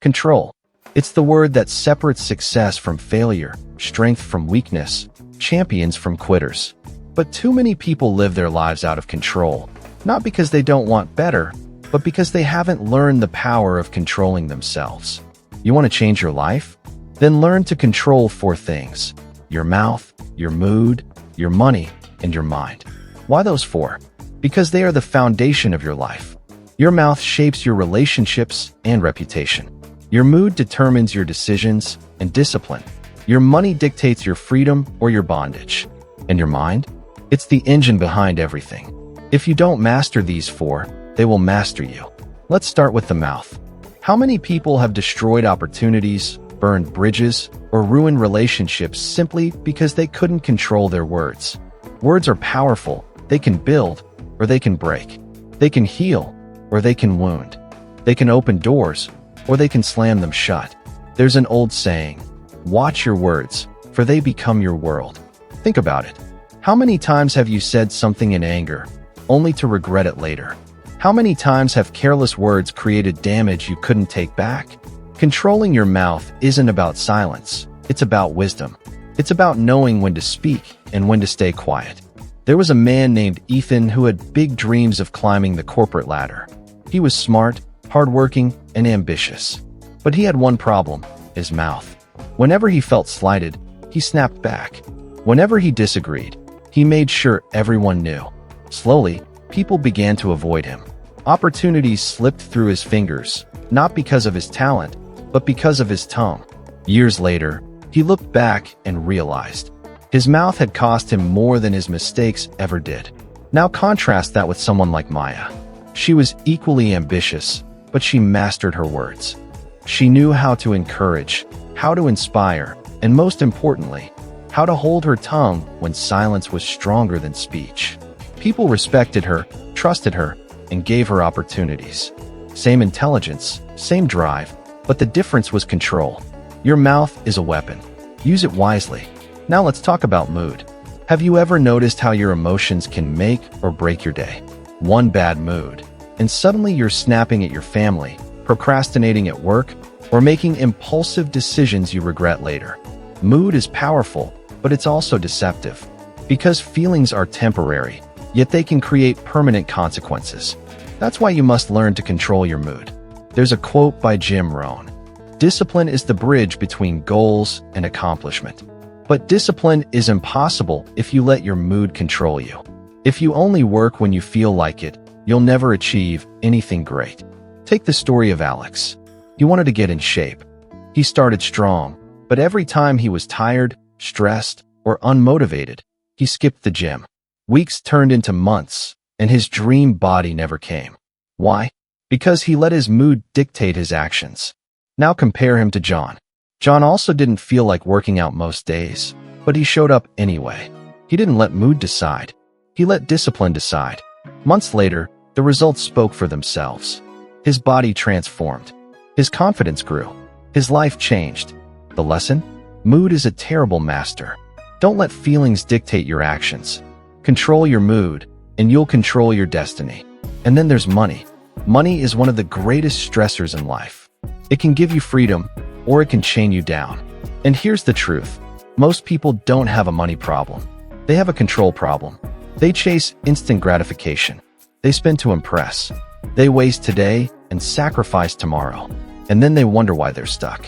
Control. It's the word that separates success from failure, strength from weakness, champions from quitters. But too many people live their lives out of control, not because they don't want better, but because they haven't learned the power of controlling themselves. You want to change your life? Then learn to control 4 things: your mouth, your mood, your money, and your mind. Why those 4? Because they are the foundation of your life. Your mouth shapes your relationships and reputation. Your mood determines your decisions and discipline. Your money dictates your freedom or your bondage. And your mind? It's the engine behind everything. If you don't master these 4, they will master you. Let's start with the mouth. How many people have destroyed opportunities, burned bridges, or ruined relationships simply because they couldn't control their words? Words are powerful. They can build, or they can break. They can heal, or they can wound. They can open doors, or they can slam them shut. There's an old saying, watch your words, for they become your world. Think about it. How many times have you said something in anger, only to regret it later? How many times have careless words created damage you couldn't take back? Controlling your mouth isn't about silence. It's about wisdom. It's about knowing when to speak and when to stay quiet. There was a man named Ethan who had big dreams of climbing the corporate ladder. He was smart, hardworking, and ambitious. But he had one problem: his mouth. Whenever he felt slighted, he snapped back. Whenever he disagreed, he made sure everyone knew. Slowly, people began to avoid him. Opportunities slipped through his fingers, not because of his talent, but because of his tongue. Years later, he looked back and realized his mouth had cost him more than his mistakes ever did. Now contrast that with someone like Maya. She was equally ambitious, but she mastered her words. She knew how to encourage, how to inspire, and most importantly, how to hold her tongue when silence was stronger than speech. People respected her, trusted her, and gave her opportunities. Same intelligence, same drive, but the difference was control. Your mouth is a weapon. Use it wisely. Now let's talk about mood. Have you ever noticed how your emotions can make or break your day? One bad mood, and suddenly you're snapping at your family, procrastinating at work, or making impulsive decisions you regret later. Mood is powerful, but it's also deceptive. Because feelings are temporary, yet they can create permanent consequences. That's why you must learn to control your mood. There's a quote by Jim Rohn: "Discipline is the bridge between goals and accomplishment." But discipline is impossible if you let your mood control you. If you only work when you feel like it, you'll never achieve anything great. Take the story of Alex. He wanted to get in shape. He started strong, but every time he was tired, stressed, or unmotivated, he skipped the gym. Weeks turned into months, and his dream body never came. Why? Because he let his mood dictate his actions. Now compare him to John. John also didn't feel like working out most days, but he showed up anyway. He didn't let mood decide. He let discipline decide. Months later, the results spoke for themselves. His body transformed. His confidence grew. His life changed. The lesson? Mood is a terrible master. Don't let feelings dictate your actions. Control your mood, and you'll control your destiny. And then there's money. Money is one of the greatest stressors in life. It can give you freedom, or it can chain you down. And here's the truth. Most people don't have a money problem. They have a control problem. They chase instant gratification. They spend to impress. They waste today and sacrifice tomorrow. And then they wonder why they're stuck.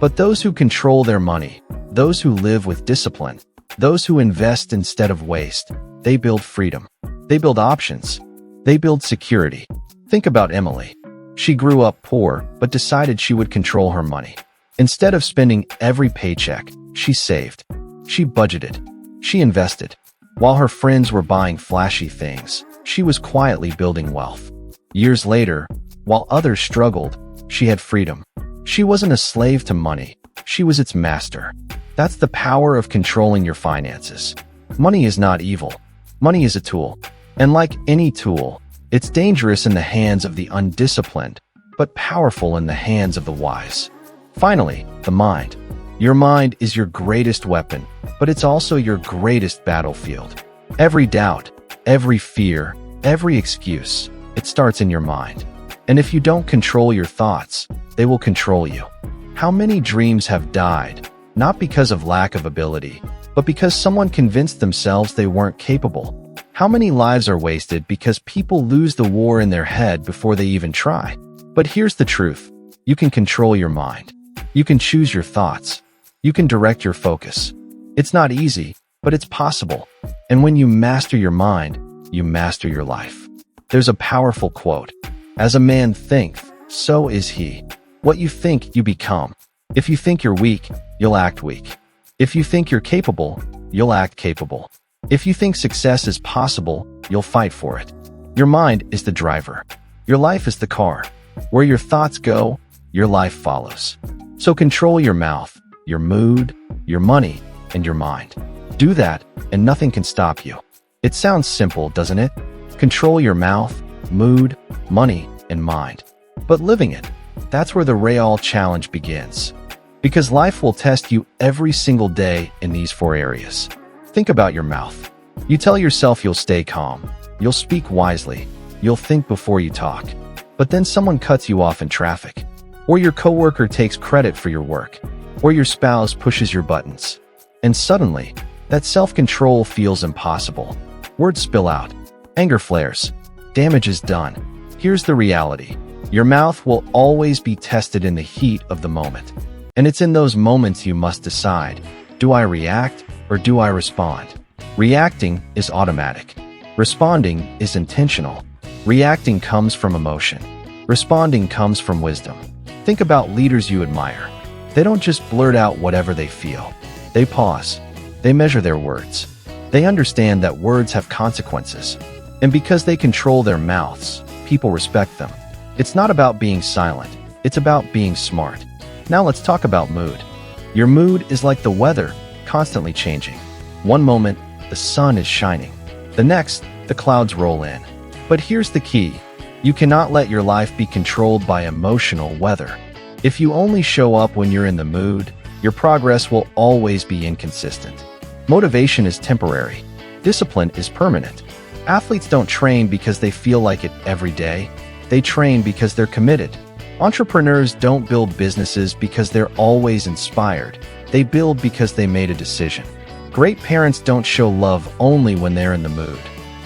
But those who control their money, those who live with discipline, those who invest instead of waste, they build freedom. They build options. They build security. Think about Emily. She grew up poor, but decided she would control her money. Instead of spending every paycheck, she saved. She budgeted. She invested. While her friends were buying flashy things, she was quietly building wealth. Years later, while others struggled, she had freedom. She wasn't a slave to money. She was its master. That's the power of controlling your finances. Money is not evil. Money is a tool. And like any tool, it's dangerous in the hands of the undisciplined, but powerful in the hands of the wise. Finally, the mind. Your mind is your greatest weapon, but it's also your greatest battlefield. Every doubt, every fear, every excuse, it starts in your mind. And if you don't control your thoughts, they will control you. How many dreams have died, not because of lack of ability, but because someone convinced themselves they weren't capable? How many lives are wasted because people lose the war in their head before they even try? But here's the truth. You can control your mind. You can choose your thoughts. You can direct your focus. It's not easy, but it's possible. And when you master your mind, you master your life. There's a powerful quote. As a man thinketh, so is he. What you think, you become. If you think you're weak, you'll act weak. If you think you're capable, you'll act capable. If you think success is possible, you'll fight for it. Your mind is the driver. Your life is the car. Where your thoughts go, your life follows. So control your mouth, your mood, your money, and your mind. Do that, and nothing can stop you. It sounds simple, doesn't it? Control your mouth, mood, money, and mind. But living it, that's where the real challenge begins. Because life will test you every single day in these 4 areas. Think about your mouth. You tell yourself you'll stay calm, you'll speak wisely, you'll think before you talk. But then someone cuts you off in traffic, or your coworker takes credit for your work, or your spouse pushes your buttons. And suddenly, that self-control feels impossible. Words spill out. Anger flares. Damage is done. Here's the reality. Your mouth will always be tested in the heat of the moment. And it's in those moments you must decide, do I react or do I respond? Reacting is automatic. Responding is intentional. Reacting comes from emotion. Responding comes from wisdom. Think about leaders you admire. They don't just blurt out whatever they feel. They pause. They measure their words. They understand that words have consequences. And because they control their mouths, people respect them. It's not about being silent. It's about being smart. Now let's talk about mood. Your mood is like the weather, constantly changing. One moment, the sun is shining. The next, the clouds roll in. But here's the key. You cannot let your life be controlled by emotional weather. If you only show up when you're in the mood, your progress will always be inconsistent. Motivation is temporary. Discipline is permanent. Athletes don't train because they feel like it every day. They train because they're committed. Entrepreneurs don't build businesses because they're always inspired. They build because they made a decision. Great parents don't show love only when they're in the mood.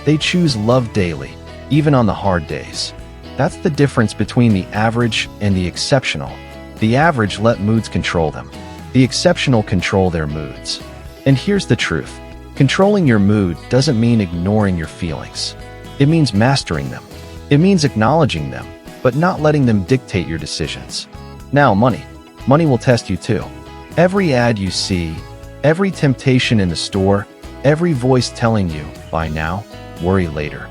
They choose love daily, even on the hard days. That's the difference between the average and the exceptional. The average let moods control them. The exceptional control their moods. And here's the truth. Controlling your mood doesn't mean ignoring your feelings. It means mastering them. It means acknowledging them, but not letting them dictate your decisions. Now, money. Money will test you too. Every ad you see, every temptation in the store, every voice telling you, buy now, worry later.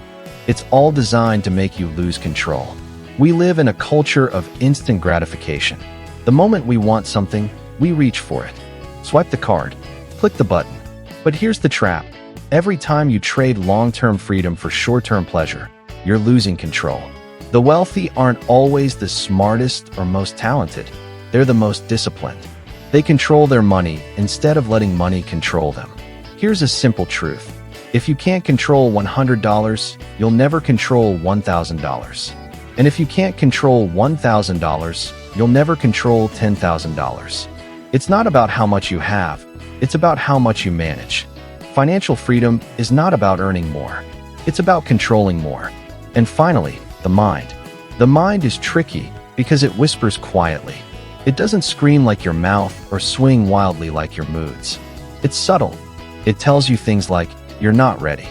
It's all designed to make you lose control. We live in a culture of instant gratification. The moment we want something, we reach for it. Swipe the card, click the button. But here's the trap. Every time you trade long-term freedom for short-term pleasure, you're losing control. The wealthy aren't always the smartest or most talented. They're the most disciplined. They control their money instead of letting money control them. Here's a simple truth. If you can't control $100, you'll never control $1,000. And if you can't control $1,000, you'll never control $10,000. It's not about how much you have. It's about how much you manage. Financial freedom is not about earning more. It's about controlling more. And finally, the mind. The mind is tricky because it whispers quietly. It doesn't scream like your mouth or swing wildly like your moods. It's subtle. It tells you things like, you're not ready.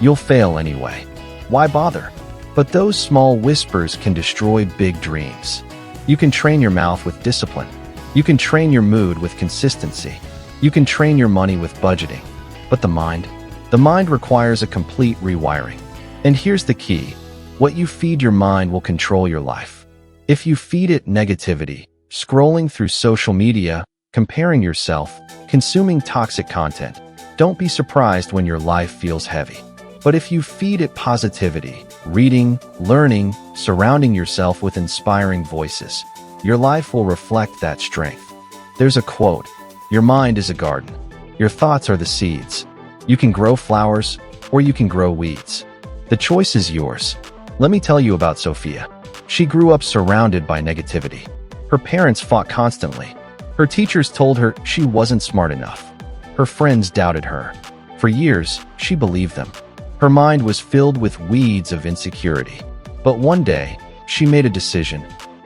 You'll fail anyway. Why bother? But those small whispers can destroy big dreams. You can train your mouth with discipline. You can train your mood with consistency. You can train your money with budgeting. But the mind? The mind requires a complete rewiring. And here's the key. What you feed your mind will control your life. If you feed it negativity, scrolling through social media, comparing yourself, consuming toxic content, don't be surprised when your life feels heavy. But if you feed it positivity, reading, learning, surrounding yourself with inspiring voices, your life will reflect that strength. There's a quote, your mind is a garden. Your thoughts are the seeds. You can grow flowers or you can grow weeds. The choice is yours. Let me tell you about Sophia. She grew up surrounded by negativity. Her parents fought constantly. Her teachers told her she wasn't smart enough. Her friends doubted her. For years, she believed them. Her mind was filled with weeds of insecurity. But one day, she made a decision.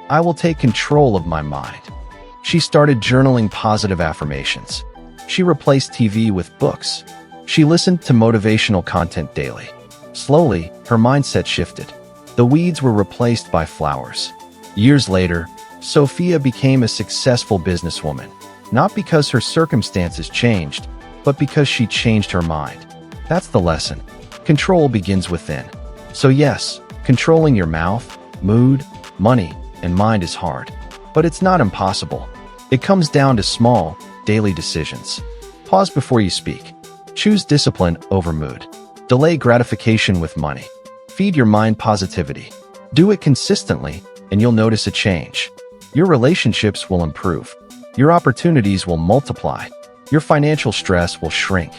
I will take control of my mind. She started journaling positive affirmations. She replaced TV with books. She listened to motivational content daily. Slowly, her mindset shifted. The weeds were replaced by flowers. Years later, Sophia became a successful businesswoman, not because her circumstances changed, but because she changed her mind. That's the lesson. Control begins within. So yes, controlling your mouth, mood, money, and mind is hard. But it's not impossible. It comes down to small, daily decisions. Pause before you speak. Choose discipline over mood. Delay gratification with money. Feed your mind positivity. Do it consistently, and you'll notice a change. Your relationships will improve. Your opportunities will multiply. Your financial stress will shrink.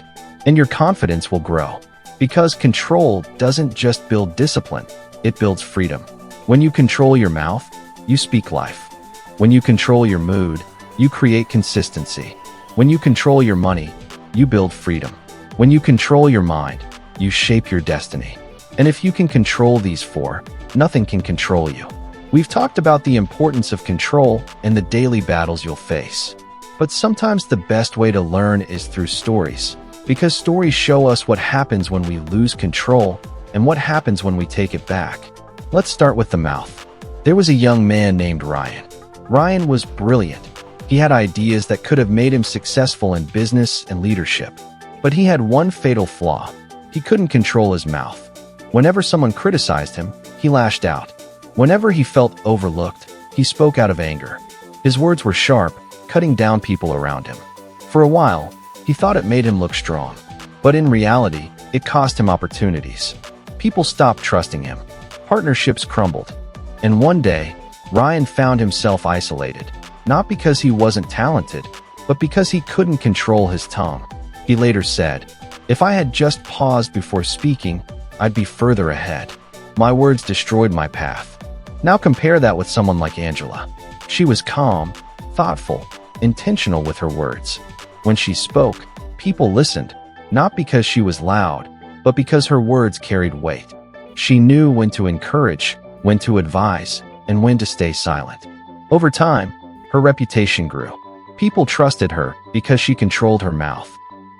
And your confidence will grow. Because control doesn't just build discipline, it builds freedom. When you control your mouth, you speak life. When you control your mood, you create consistency. When you control your money, you build freedom. When you control your mind, you shape your destiny. And if you can control these four, nothing can control you. We've talked about the importance of control and the daily battles you'll face. But sometimes the best way to learn is through stories, because stories show us what happens when we lose control and what happens when we take it back. Let's start with the mouth. There was a young man named Ryan. Ryan was brilliant. He had ideas that could have made him successful in business and leadership. But he had one fatal flaw. He couldn't control his mouth. Whenever someone criticized him, he lashed out. Whenever he felt overlooked, he spoke out of anger. His words were sharp, cutting down people around him. For a while, he thought it made him look strong. But in reality, it cost him opportunities. People stopped trusting him. Partnerships crumbled. And one day, Ryan found himself isolated. Not because he wasn't talented, but because he couldn't control his tongue. He later said, "If I had just paused before speaking, I'd be further ahead. My words destroyed my path." Now compare that with someone like Angela. She was calm, thoughtful, intentional with her words. When she spoke, people listened, not because she was loud, but because her words carried weight. She knew when to encourage, when to advise, and when to stay silent. Over time, her reputation grew. People trusted her because she controlled her mouth.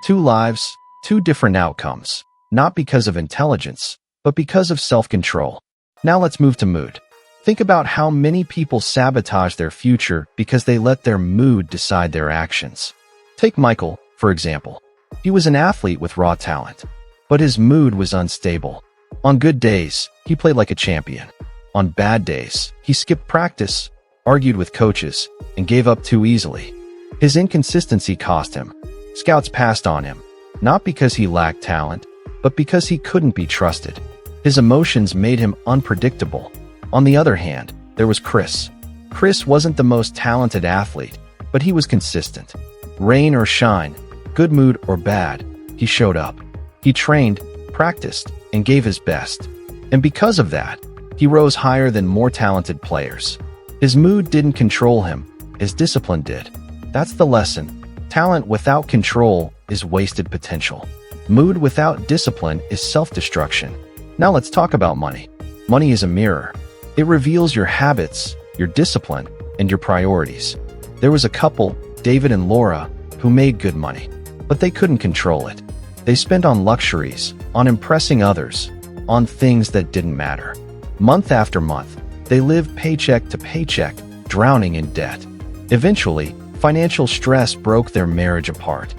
2 lives, 2 different outcomes, not because of intelligence, but because of self-control. Now let's move to mood. Think about how many people sabotage their future because they let their mood decide their actions. Take Michael, for example. He was an athlete with raw talent, but his mood was unstable. On good days, he played like a champion. On bad days, he skipped practice, argued with coaches, and gave up too easily. His inconsistency cost him. Scouts passed on him, not because he lacked talent, but because he couldn't be trusted. His emotions made him unpredictable. On the other hand, there was Chris. Chris wasn't the most talented athlete, but he was consistent. Rain or shine, good mood or bad, he showed up. He trained, practiced, and gave his best. And because of that, he rose higher than more talented players. His mood didn't control him, his discipline did. That's the lesson. Talent without control is wasted potential. Mood without discipline is self-destruction. Now let's talk about money. Money is a mirror. It reveals your habits, your discipline, and your priorities. There was a couple, David and Laura, who made good money, but they couldn't control it. They spent on luxuries, on impressing others, on things that didn't matter. Month after month, they lived paycheck to paycheck, drowning in debt. Eventually, financial stress broke their marriage apart.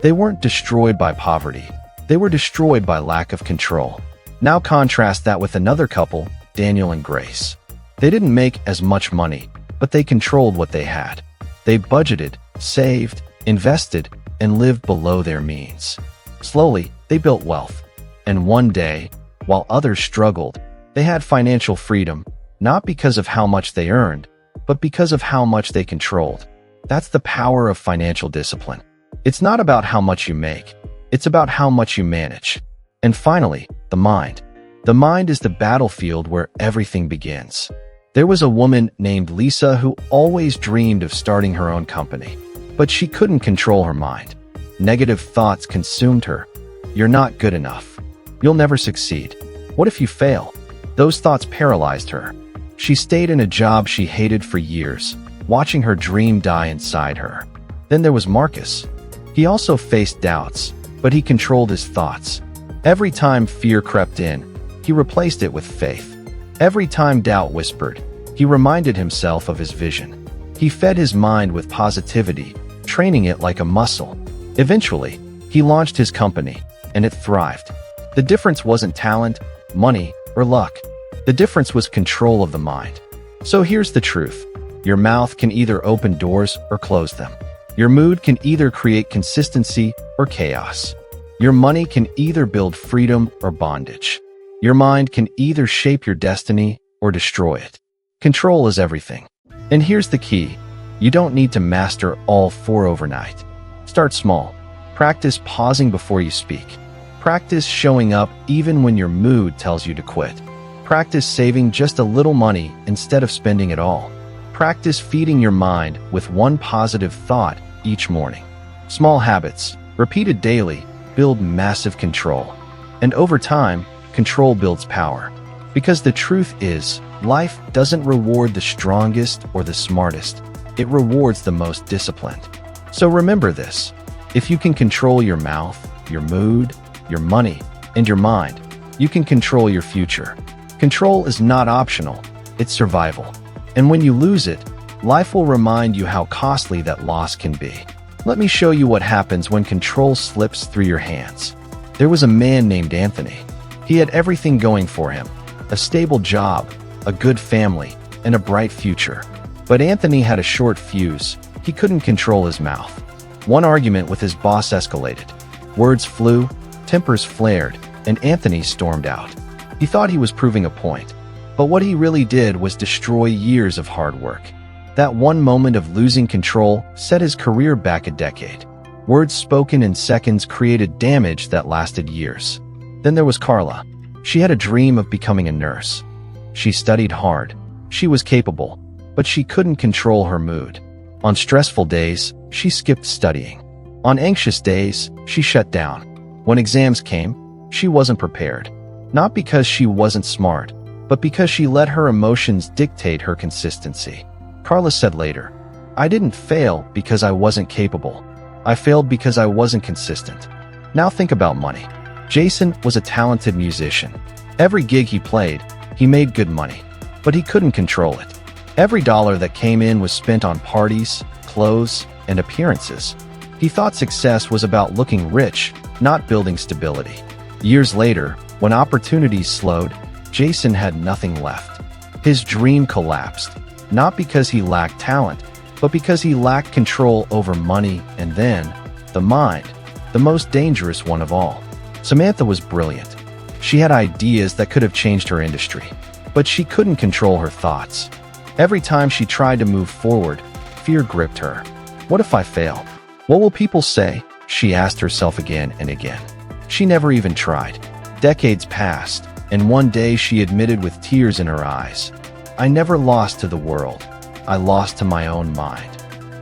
They weren't destroyed by poverty. They were destroyed by lack of control. Now contrast that with another couple, Daniel and Grace. They didn't make as much money, but they controlled what they had. They budgeted, saved, invested, and lived below their means. Slowly, they built wealth. And one day, while others struggled, they had financial freedom, not because of how much they earned, but because of how much they controlled. That's the power of financial discipline. It's not about how much you make. It's about how much you manage. And finally, the mind. The mind is the battlefield where everything begins. There was a woman named Lisa who always dreamed of starting her own company, but she couldn't control her mind. Negative thoughts consumed her. You're not good enough. You'll never succeed. What if you fail? Those thoughts paralyzed her. She stayed in a job she hated for years, watching her dream die inside her. Then there was Marcus. He also faced doubts, but he controlled his thoughts. Every time fear crept in, he replaced it with faith. Every time doubt whispered, he reminded himself of his vision. He fed his mind with positivity, training it like a muscle. Eventually, he launched his company, and it thrived. The difference wasn't talent, money, or luck. The difference was control of the mind. So here's the truth. Your mouth can either open doors or close them. Your mood can either create consistency or chaos. Your money can either build freedom or bondage. Your mind can either shape your destiny or destroy it. Control is everything. And here's the key. You don't need to master all four overnight. Start small. Practice pausing before you speak. Practice showing up even when your mood tells you to quit. Practice saving just a little money instead of spending it all. Practice feeding your mind with one positive thought each morning. Small habits, repeated daily, build massive control. And over time, control builds power. Because the truth is, life doesn't reward the strongest or the smartest. It rewards the most disciplined. So remember this. If you can control your mouth, your mood, your money, and your mind, you can control your future. Control is not optional. It's survival. And when you lose it, life will remind you how costly that loss can be. Let me show you what happens when control slips through your hands. There was a man named Anthony. He had everything going for him. A stable job, a good family, and a bright future. But Anthony had a short fuse. He couldn't control his mouth. One argument with his boss escalated. Words flew, tempers flared, and Anthony stormed out. He thought he was proving a point. But what he really did was destroy years of hard work. That one moment of losing control set his career back a decade. Words spoken in seconds created damage that lasted years. Then there was Carla. She had a dream of becoming a nurse. She studied hard. She was capable, but she couldn't control her mood. On stressful days, she skipped studying. On anxious days, she shut down. When exams came, she wasn't prepared. Not because she wasn't smart, but because she let her emotions dictate her consistency. Carla said later, "I didn't fail because I wasn't capable. I failed because I wasn't consistent." Now think about money. Jason was a talented musician. Every gig he played, he made good money, but he couldn't control it. Every dollar that came in was spent on parties, clothes, and appearances. He thought success was about looking rich, not building stability. Years later, when opportunities slowed, Jason had nothing left. His dream collapsed, not because he lacked talent, but because he lacked control over money and then, the mind, the most dangerous one of all. Samantha was brilliant. She had ideas that could have changed her industry, but she couldn't control her thoughts. Every time she tried to move forward, fear gripped her. What if I fail? What will people say? She asked herself again and again. She never even tried. Decades passed, and one day she admitted with tears in her eyes, "I never lost to the world. I lost to my own mind."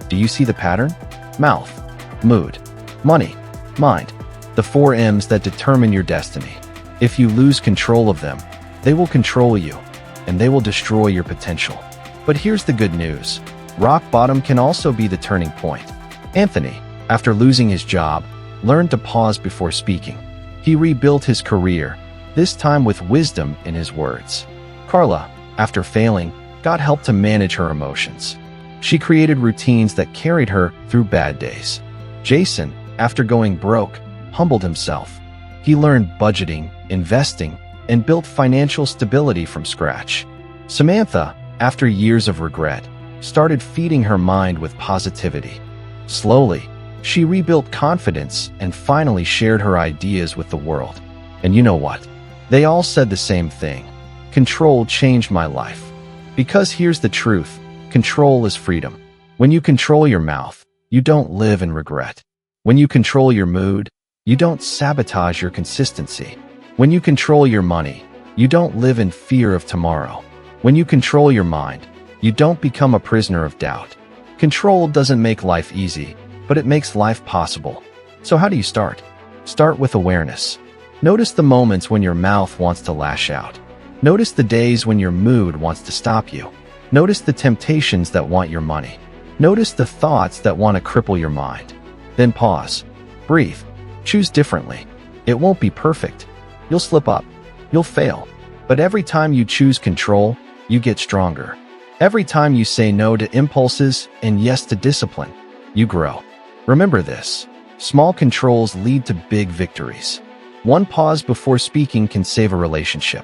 Do you see the pattern? Mouth, mood, money, mind. The four M's that determine your destiny. If you lose control of them, they will control you, and they will destroy your potential. But here's the good news. Rock bottom can also be the turning point. Anthony, after losing his job, learned to pause before speaking. He rebuilt his career, this time with wisdom in his words. Carla, after failing, got help to manage her emotions. She created routines that carried her through bad days. Jason, after going broke, humbled himself. He learned budgeting, investing, and built financial stability from scratch. Samantha, after years of regret, started feeding her mind with positivity. Slowly, she rebuilt confidence and finally shared her ideas with the world. And you know what? They all said the same thing. Control changed my life. Because here's the truth. Control is freedom. When you control your mouth, you don't live in regret. When you control your mood, you don't sabotage your consistency. When you control your money, you don't live in fear of tomorrow. When you control your mind, you don't become a prisoner of doubt. Control doesn't make life easy, but it makes life possible. So how do you start? Start with awareness. Notice the moments when your mouth wants to lash out. Notice the days when your mood wants to stop you. Notice the temptations that want your money. Notice the thoughts that want to cripple your mind. Then pause. Breathe. Choose differently. It won't be perfect. You'll slip up. You'll fail. But every time you choose control, you get stronger. Every time you say no to impulses and yes to discipline, you grow. Remember this. Small controls lead to big victories. One pause before speaking can save a relationship.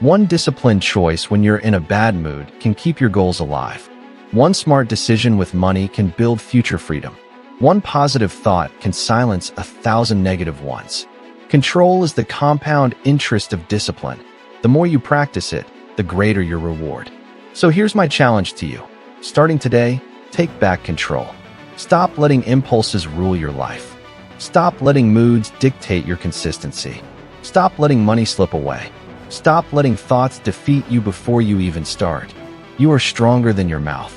One disciplined choice when you're in a bad mood can keep your goals alive. One smart decision with money can build future freedom. One positive thought can silence 1,000 negative ones. Control is the compound interest of discipline. The more you practice it, the greater your reward. So here's my challenge to you. Starting today, take back control. Stop letting impulses rule your life. Stop letting moods dictate your consistency. Stop letting money slip away. Stop letting thoughts defeat you before you even start. You are stronger than your mouth.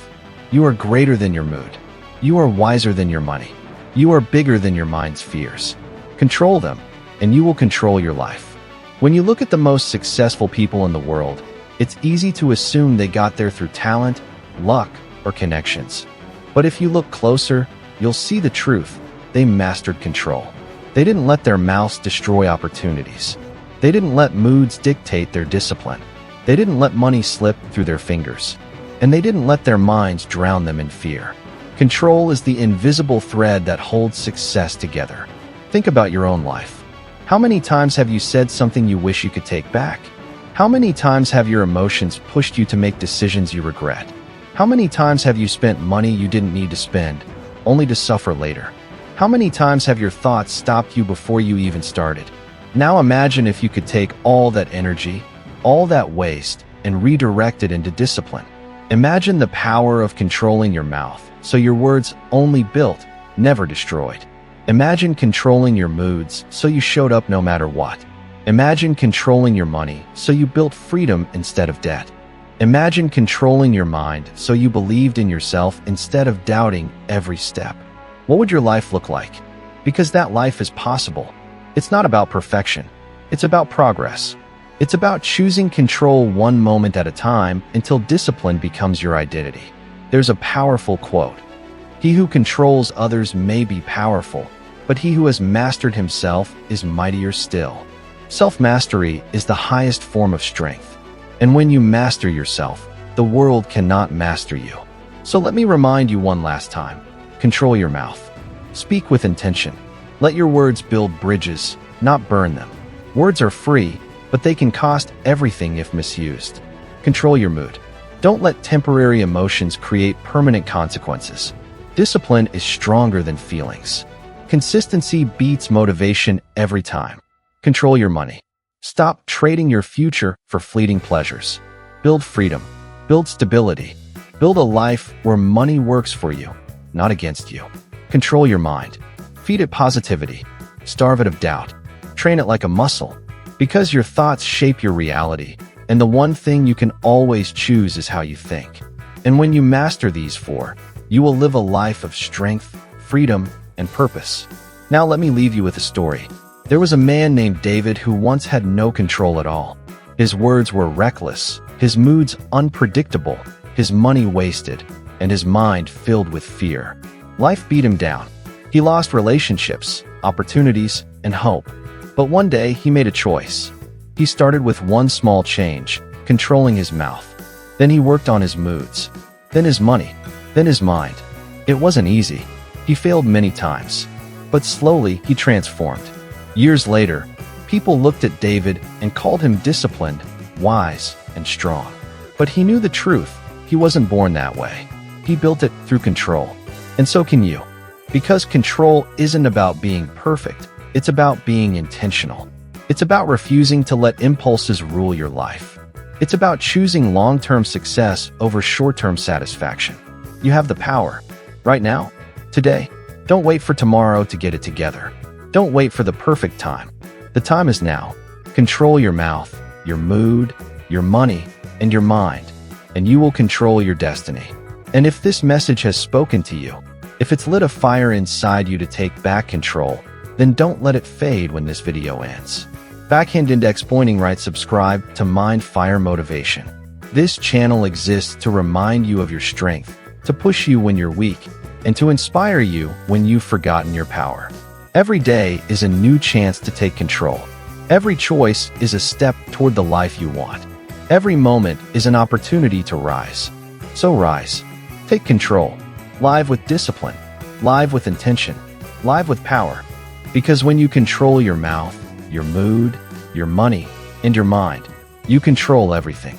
You are greater than your mood. You are wiser than your money. You are bigger than your mind's fears. Control them, and you will control your life. When you look at the most successful people in the world, it's easy to assume they got there through talent, luck, or connections. But if you look closer, you'll see the truth. They mastered control. They didn't let their mouths destroy opportunities. They didn't let moods dictate their discipline. They didn't let money slip through their fingers. And they didn't let their minds drown them in fear. Control is the invisible thread that holds success together. Think about your own life. How many times have you said something you wish you could take back? How many times have your emotions pushed you to make decisions you regret? How many times have you spent money you didn't need to spend, only to suffer later? How many times have your thoughts stopped you before you even started? Now imagine if you could take all that energy, all that waste, and redirect it into discipline. Imagine the power of controlling your mouth, so your words only built, never destroyed. Imagine controlling your moods, so you showed up no matter what. Imagine controlling your money, so you built freedom instead of debt. Imagine controlling your mind, so you believed in yourself instead of doubting every step. What would your life look like? Because that life is possible. It's not about perfection. It's about progress. It's about choosing control one moment at a time until discipline becomes your identity. There's a powerful quote. He who controls others may be powerful, but he who has mastered himself is mightier still. Self-mastery is the highest form of strength. And when you master yourself, the world cannot master you. So let me remind you one last time. Control your mouth. Speak with intention. Let your words build bridges, not burn them. Words are free, but they can cost everything if misused. Control your mood. Don't let temporary emotions create permanent consequences. Discipline is stronger than feelings. Consistency beats motivation every time. Control your money. Stop trading your future for fleeting pleasures. Build freedom. Build stability. Build a life where money works for you, not against you. Control your mind. Feed it positivity. Starve it of doubt. Train it like a muscle. Because your thoughts shape your reality, and the one thing you can always choose is how you think. And when you master these four, you will live a life of strength, freedom, and purpose. Now let me leave you with a story. There was a man named David who once had no control at all. His words were reckless, his moods unpredictable, his money wasted, and his mind filled with fear. Life beat him down. He lost relationships, opportunities, and hope. But one day he made a choice. He started with one small change, controlling his mouth. Then he worked on his moods. Then his money. Then his mind. It wasn't easy. He failed many times. But slowly he transformed. Years later, people looked at David and called him disciplined, wise, and strong. But he knew the truth. He wasn't born that way. He built it through control. And so can you. Because control isn't about being perfect. It's about being intentional. It's about refusing to let impulses rule your life. It's about choosing long-term success over short-term satisfaction. You have the power. Right now. Today. Don't wait for tomorrow to get it together. Don't wait for the perfect time. The time is now. Control your mouth, your mood, your money, and your mind. and you will control your destiny. And if this message has spoken to you, if it's lit a fire inside you to take back control, then don't let it fade when this video ends. Backhand index pointing right. Subscribe to Mind Fire Motivation. This channel exists to remind you of your strength, to push you when you're weak, and to inspire you when you've forgotten your power. Every day is a new chance to take control. Every choice is a step toward the life you want. Every moment is an opportunity to rise. So rise. Take control. Live with discipline. Live with intention. Live with power. Because when you control your mouth, your mood, your money, and your mind, you control everything.